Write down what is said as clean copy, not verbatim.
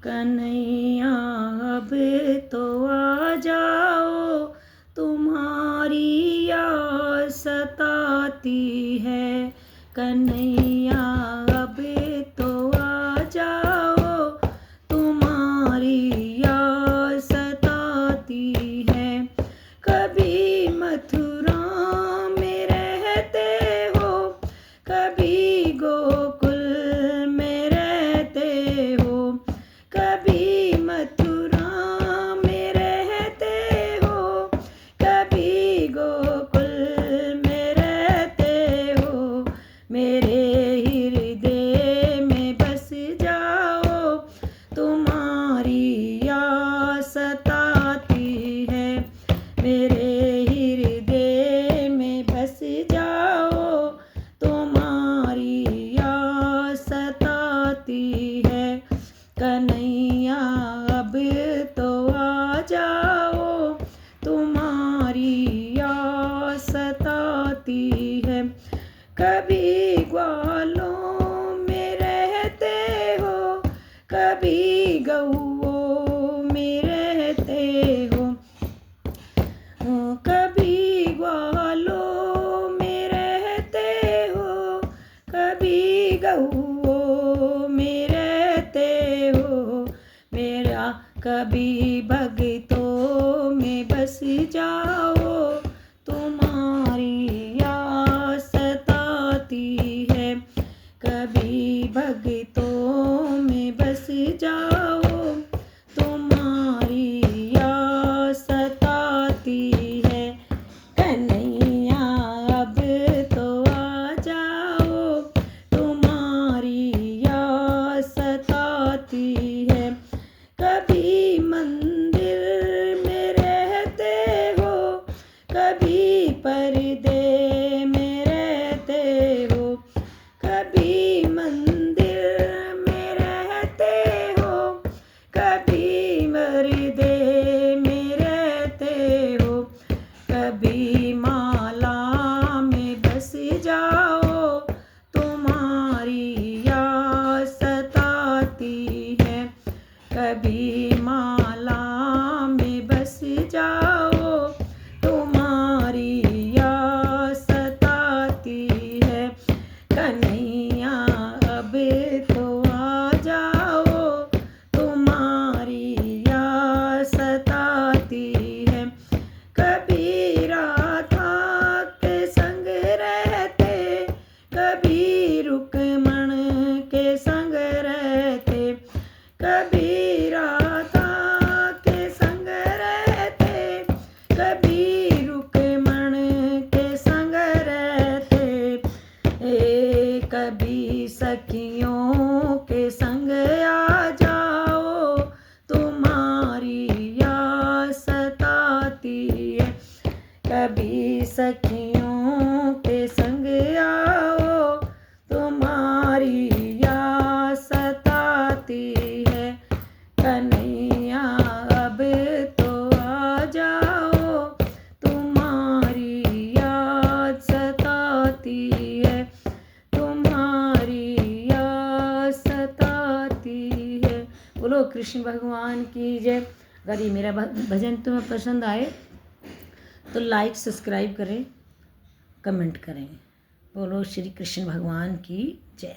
कन्हैया अब तो आ जाओ, तुम्हारी याद सताती है। कन्हैया अब तो आ जाओ, तुम्हारी याद सताती है। कभी मथुरा में रहते हो, कभी गोकुल में रहते हो, कभी मथुरा में रहते हो, कभी गोकुल में रहते हो। मेरे हृदय में बस जाओ, तुम्हारी याद सताती है। मेरे हृदय में बस जाओ, तुम्हारी याद सताती है। कन्हैया अब तो आ जाओ, तुम्हारी याद सताती है। कभी ग्वालों में रहते हो, कभी गऊओं में रहते हो, कभी ग्वालों में रहते हो, कभी गऊओं में रहते हो। मेरा कभी भक्तों में बस जाओ, तुम्हारी याद सताती है। कभी भक्तों में बस जाओ, तुम्हारी याद सताती है। कन्हैया अब तो आ जाओ, तुम्हारी याद सताती है। कभी मंदिर में रहते हो, कभी पर्दे में रहते हो, कभी मंदिर में रहते हो, कभी पर्दे में रहते हो। कभी माला में बस जाओ, तुम्हारी याद सताती है। कभी माला में बस जाओ, तुम्हारी याद सताती है। कन्हैया अब तो आ जाओ, तुम्हारी याद सताती है। कभी राधा के संग रहते, कभी रुक्मण के संग रहते, कभी राधा के संग रहते, कभी रुक्मण के संग रहते, कभी सखियों के संग आ जाओ, तुम्हारी याद सताती है। कभी सखियों के संग आओ, तुम्हारी याद सताती है। कन्हैया अब तो आ जाओ, तुम्हारी याद सताती है। तुम्हारी याद सताती है। बोलो कृष्ण भगवान की जय। अगर ये मेरा भजन तुम्हें पसंद आए तो लाइक सब्सक्राइब करें, कमेंट करें। बोलो श्री कृष्ण भगवान की जय।